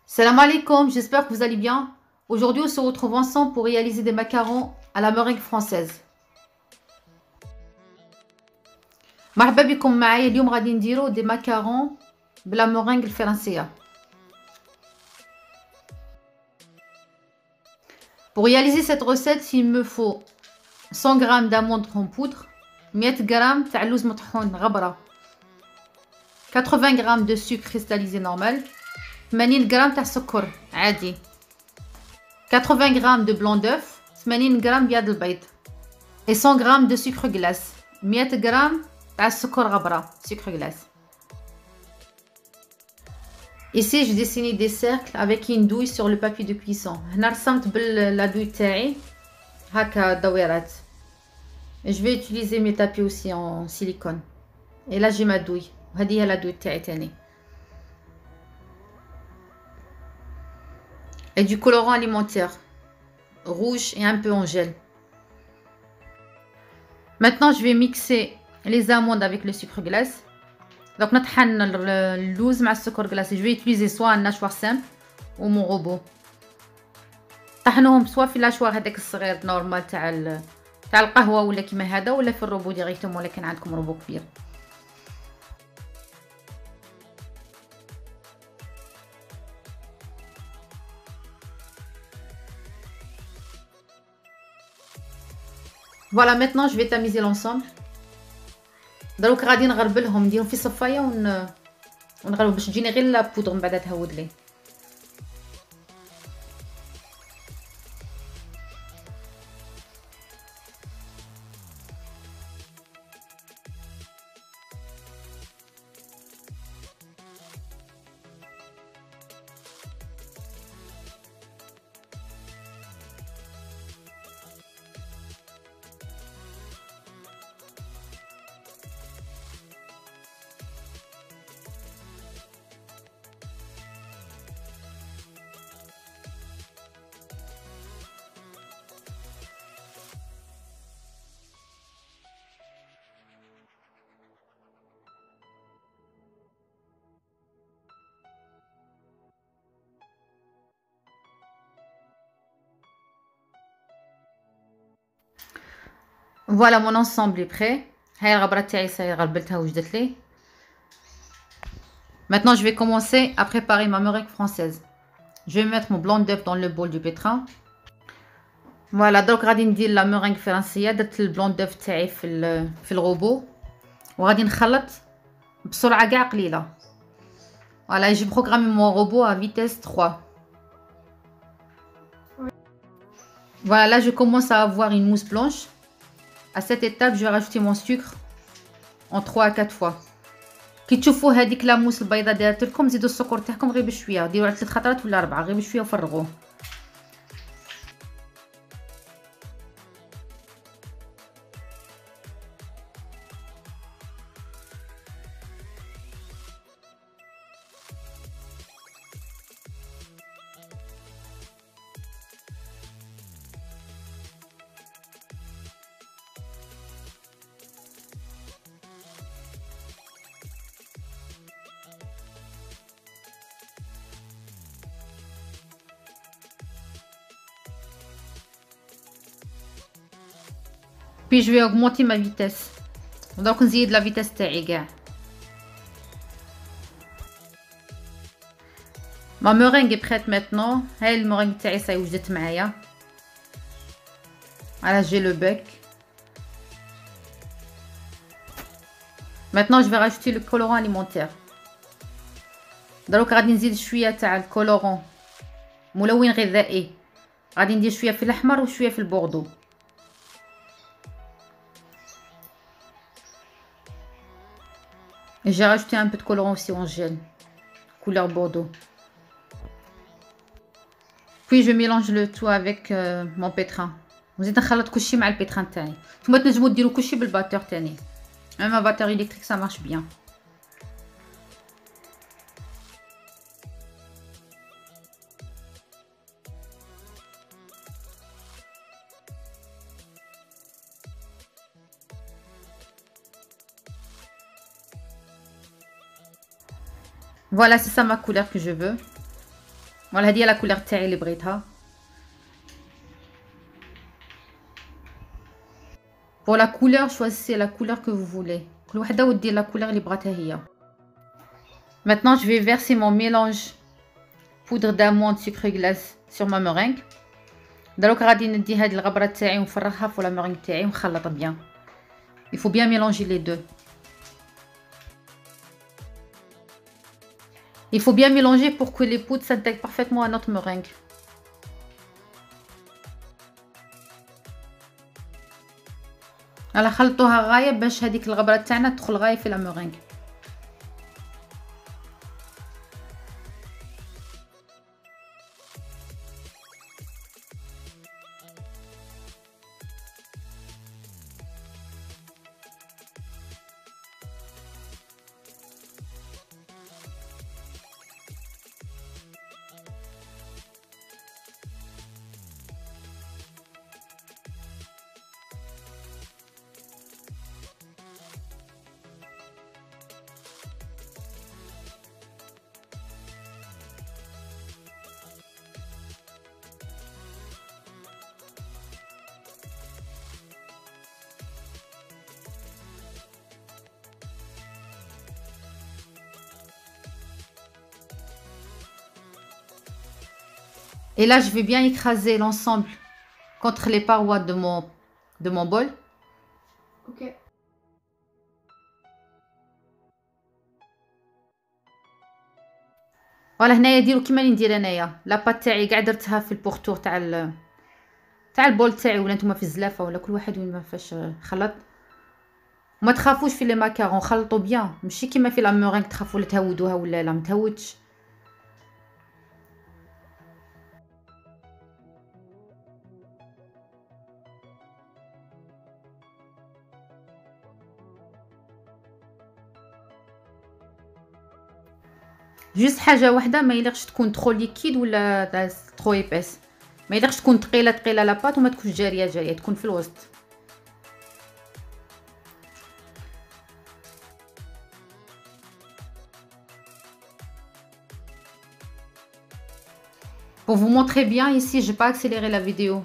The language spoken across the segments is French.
Salam alaikum, j'espère que vous allez bien. Aujourd'hui, on se retrouve ensemble pour réaliser des macarons à la meringue française. مرحبا بكم معايا. اليوم غادي نديرو des macarons بلا meringue الفرنسية. Pour réaliser cette recette, il me faut 100 g d'amandes en poudre, 100 g تاع اللوز مطحون غبرة, 80 g de sucre cristallisé normal, 80 g تاع سكر عادي, 80 g de blanc d'œuf, 80 g بياض البيض et 100 g de sucre glace, 100 g تاع السكر غبرة sucre glace. Ici, j'ai dessiné des cercles avec une douille sur le papier de cuisson. هنا رسمت la douille تاعي هكا دويرات. Je vais utiliser mes tapis aussi en silicone. Et là, j'ai ma douille. هذه هي la douille تاعي تاني. Et du colorant alimentaire rouge et un peu en gel. Maintenant, je vais mixer les amandes avec le sucre glace. Donc, نطحن اللوز مع السكر glace. Je vais utiliser soit un nachoir simple ou mon robot. طحنوهم سوا في لاشوار هذاك الصغير نورمال تاع القهوه ولا كيما هذا, ولا في الروبو ديريكتوم, ولا كان عندكم روبو كبير. Voilà, maintenant je vais tamiser l'ensemble. دروك غادي نغربلهم, نديرهم في صفايه ونغربل باش تجيني غير لا بودر من بعد تهود لي. Voilà, mon ensemble est prêt. هاي الغبرة تاعي صاير غربلتها وجدت لي. Maintenant, je vais commencer à préparer ma meringue française. Je vais mettre mon blanc d'œuf dans le bol du pétrin. Voilà, donc غادي ندير la meringue فرنسية. درت البلون دœuf تاعي في الروبو وغادي نخلط بسرعة كاع قليلة. Voilà, j'ai programmé mon robot à vitesse 3. Voilà, là je commence à avoir une mousse blanche. À cette étape, je vais rajouter mon sucre en 3 à 4 fois. كي تشوفوا هذيك لاموس البيضه دارت لكم, زيدوا السكر تاعكم غير بشويه, ديروا على 3 خطرات ولا 4 غير بشويه وفرغوه. Puis je vais augmenter ma vitesse. Donc نزيد la vitesse تاعي كاع. Ma meringue est prête maintenant. هاي المeringue تاعي صاي وجدت معايا. Voilà, j'ai le bec. Maintenant je vais rajouter le colorant alimentaire. دروك غادي نزيد شويه تاع الكولورون ملون غذائي. غادي ندير شويه في الاحمر وشويه في البوردو. Et j'ai rajouté un peu de colorant aussi en gel, couleur bordeaux. Puis je mélange le tout avec mon pétrin. وزيد نخلط كلشي مع البيتران تاعي. نتوما تنجموا ديروا كلشي بالباتور تاني. Même un batteur électrique ça marche bien. Voilà, c'est ça ma couleur que je veux. فوالا هذه هي لا كولور تاعي اللي بغيتها. pour la couleur choisissez la couleur que vous voulez. كل وحده ودير لا كولور اللي بغاتها هي. maintenant je vais verser mon mélange poudre d'amande sucre glace sur ma meringue. دروك غادي ندي هذه الغبره تاعي ونفرغها في لا مeringue تاعي ونخلط bien. il faut bien mélanger les deux. il faut bien mélanger pour que les poudres s'intègrent parfaitement à notre meringue. على خلطوها غايه باش هذيك الغبره تاعنا تدخل غايه في لا مeringue. Et là, je vais bien écraser l'ensemble contre les parois de mon bol. Ok. فوالا هنايا ديروا كيما اللي ندير انايا. لاباط تاعي كاع درتها في البورتور تاع البول تاعي، ولا نتوما في الزلافه ولا كل واحد وين ما فاش خلط. وما تخافوش في لي ماكارون، خلطوا بيان، ماشي كيما في لا مورينغ تخافوا تهودوها ولا لا متهودش. جوست حاجه واحده، ما يليقش تكون ترو ليكيد ولا ترو ايباس. ما يليقش تكون ثقيله لاباط وما تكونش جاريه تكون في الوسط. Pour vous montrer bien ici, j'ai pas accéléré la vidéo.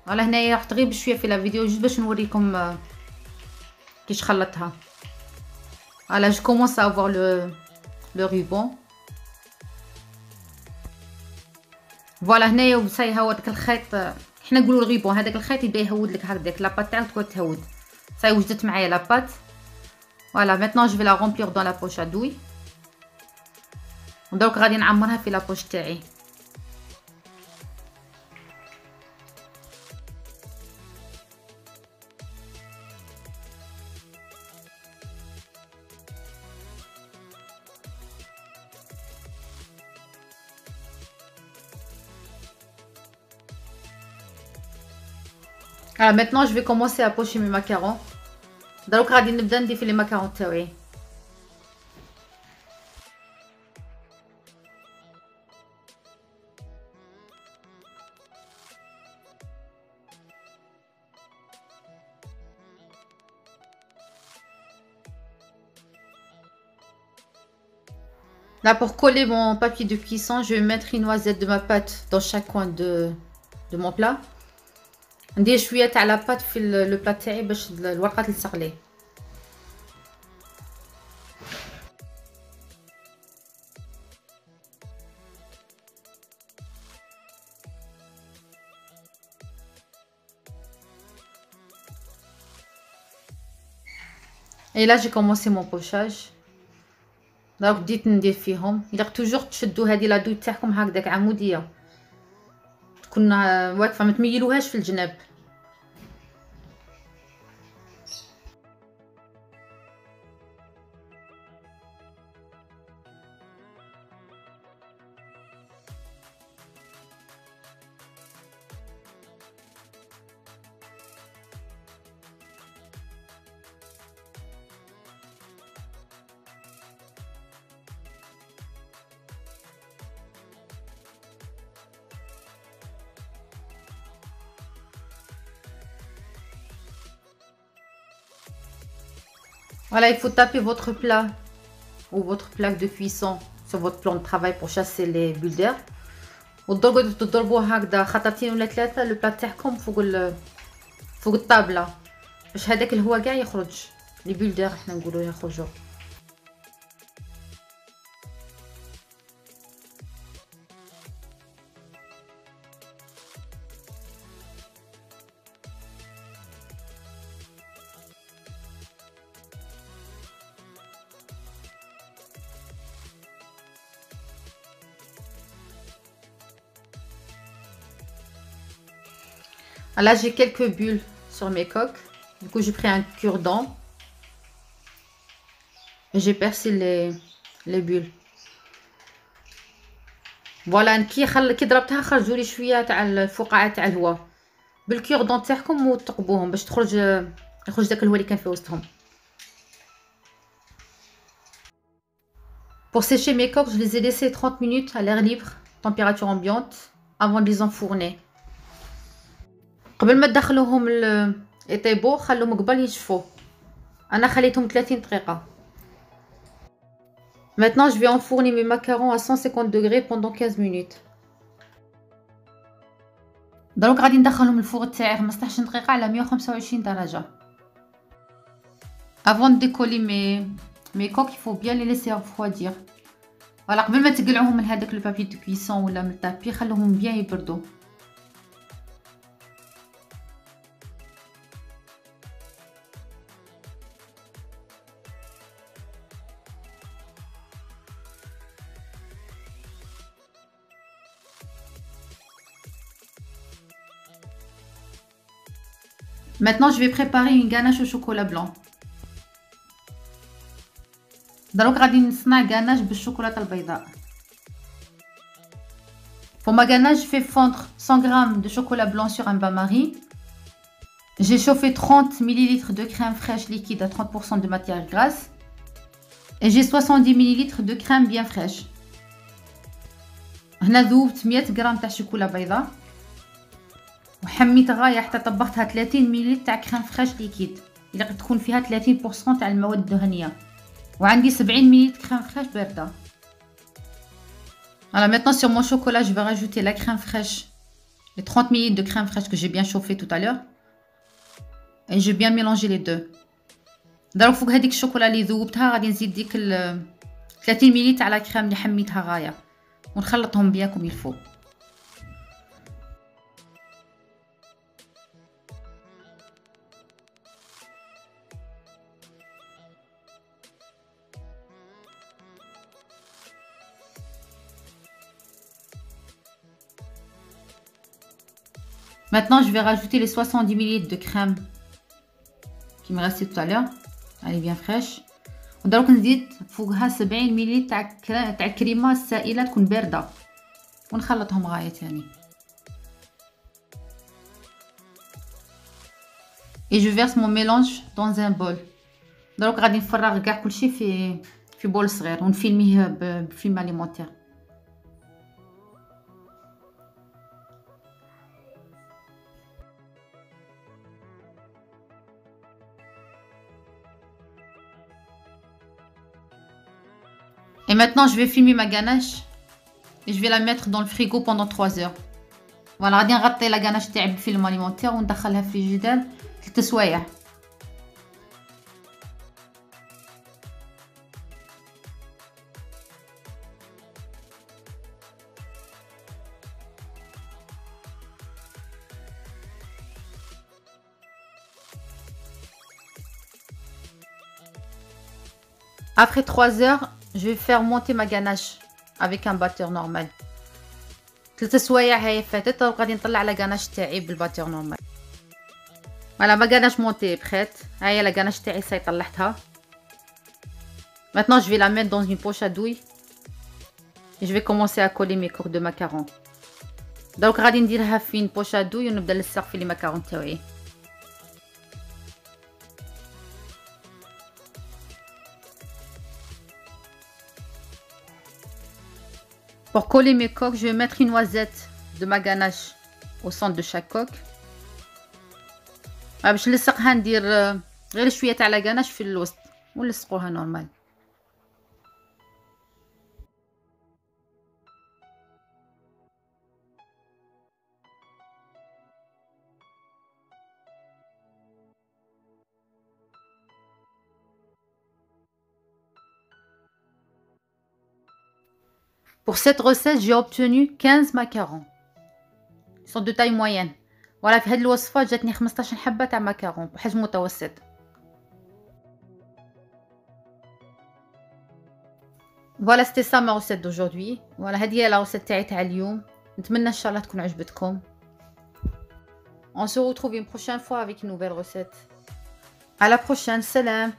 voilà هنايا رحت غير بشويه في لا فيديو جوست باش نوريكم كيش خلطتها. voilà je commence à avoir le ruban. فوالا هنايا وصاي هاو داك الخيط، حنا نقولوا الغيبون، هذاك الخيط يبدا يهود لك هكذاك لاباط تاعك تقعد تهود. صاي وجدت معايا لاباط. فوالا maintenant je vais la remplir dans la poche à douille. ودروك غادي نعمرها في لا بوش تاعي. Alors maintenant je vais commencer à pocher mes macarons. دروك غادي نبدا ندير في لي ماكارون تاوعي. Là pour coller mon papier de cuisson, je vais mettre une noisette de ma pâte dans chaque coin de mon plat. ندير شويه تاع لاباط في لو بلا تاعي باش الورقه تلصق ليه. Et là j'ai commencé mon pochage. دونك بديت ندير فيهم. الا توجور تشدوا هذه لا دوي تاعكم هكذاك عموديه، تكون واقفه، ما تميلوهاش في الجناب. Voilà, il faut taper votre plat ou votre plaque de cuisson sur votre plan de travail pour chasser les bulles d'air. وتقعدوا تضربوه هكذا خطرتين ولا ثلاثه لو بلا تاعكم فوق الطابله باش هذاك الهواء كاع يخرج، لي بولدر احنا نقولوا يخرجوا. Là j'ai quelques bulles sur mes coques. Du coup j'ai pris un cure-dent et j'ai percé les bulles. فوالا كي ضربتها خرجوا لي شويه تاع الفقاعه تاع الهواء. بالكيردون تاعكم وتقبوهم باش يخرج داك الهواء اللي كان في وسطهم. Pour sécher mes coques, je les ai laissées 30 minutes à l'air libre, température ambiante, avant de les enfourner. قبل ما تدخلوهم يطيبوا خلوهم قبل يشفوا. انا خليتهم 30 دقيقه. Maintenant je vais enfourner mes macarons à 150 degrés pendant 15 minutes. دروك غادي ندخلهم الفوغ تاعي 15 دقيقه على 125 درجه. Avant de décoller mes coques, il faut bien les laisser refroidir. Voilà, قبل ما تقلعوهم من هذاك لو بابي دو كويسون ولا من الطابي خلوهم بيان يبردوا. Maintenant, je vais préparer une ganache au chocolat blanc. دروك غادي نصنع ganache بالشوكولاتة البيضاء. Pour ma ganache, je fais fondre 100 g de chocolat blanc sur un bain-marie. J'ai chauffé 30 ml de crème fraîche liquide à 30% de matière grasse. Et j'ai 70 ml de crème bien fraîche. هنا ذوبت 100 غرام تاع شوكولا بيضاء. وحميت غايه حتى طبختها 30 ملل تاع كريم فريش ليكيد اللي قد تكون فيها 30% تاع المواد الدهنيه، وعندي 70 ملل كريم فريش بارده. Voilà, maintenant sur mon chocolat, je vais rajouter la crème fraîche, les 30 ml de crème fraîche que j'ai bien chauffé tout à l'heure. Et je vais bien mélanger les deux. دروك فوق هذيك الشوكولا اللي ذوبتها غادي نزيد ديك 30 ملل تاع لا كريم اللي حميتها غايه ونخلطهم بيان كوم يلفو. Maintenant, je vais rajouter les 70 ml de crème qui me restait tout à l'heure. Elle est bien fraîche. ودروك نزيد فوقها 70 ملل تاع كريمه سائله تكون بارده ونخلطهم غايه ثاني. Et je verse mon mélange dans un bol. دروك غادي نفرغ كاع كلشي في بول صغير ونفيلميه بفيلم اليمونتير. Et maintenant, je vais filmer ma ganache et je vais la mettre dans le frigo pendant 3 heures. Voilà, غادي نغطي لا ganache تاعي بالفيلم اليمونتير وندخلها في الفريجيدير 3 سوايع. Après 3 heures, je vais faire monter ma ganache avec un batteur normal. 3 سوايع هاي فاتت وغادي نطلع la ganache تاعي بالباتور نورمال. Voilà, ma ganache montée est prête. هاي la ganache تاعي صاي طلعتها. Maintenant, je vais la mettre dans une poche à douille. Et je vais commencer à coller mes coques de macarons. Donc غادي نديرها في une poche à douille ونبدا نلصق في les macarons تاعي. Pour coller mes coques, je vais mettre une noisette de ma ganache au centre de chaque coque. باش نلصقها ندير غير شويه تاع لا ganache في الوسط ونلصقوها نورمال. Pour cette recette, j'ai obtenu 15 macarons. Ils sont de taille moyenne. Voilà, في هذه الوصفة جاتني 15 حبة تاع macarons بحجم متوسط. Voilà, c'était ça ma recette d'aujourd'hui. Voilà, هذه هي la recette تاعي اليوم. نتمنى ان شاء الله تكون عجبتكم. On se retrouve une prochaine fois avec une nouvelle recette. À la prochaine, salam.